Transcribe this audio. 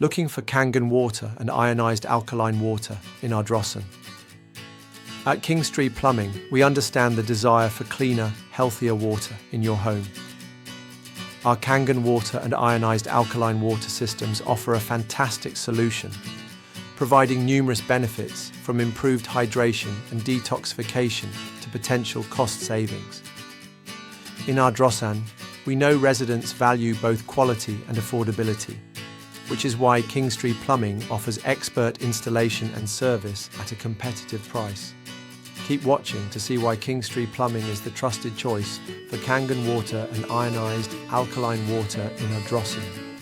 Looking for Kangen water and ionized alkaline water in Ardrossan. At Kingstree Plumbing, we understand the desire for cleaner, healthier water in your home. Our Kangen water and ionized alkaline water systems offer a fantastic solution, providing numerous benefits from improved hydration and detoxification to potential cost savings. In Ardrossan, we know residents value both quality and affordability, which is why Kingstree Plumbing offers expert installation and service at a competitive price. Keep watching to see why Kingstree Plumbing is the trusted choice for Kangen water and ionized alkaline water in Ardrossan.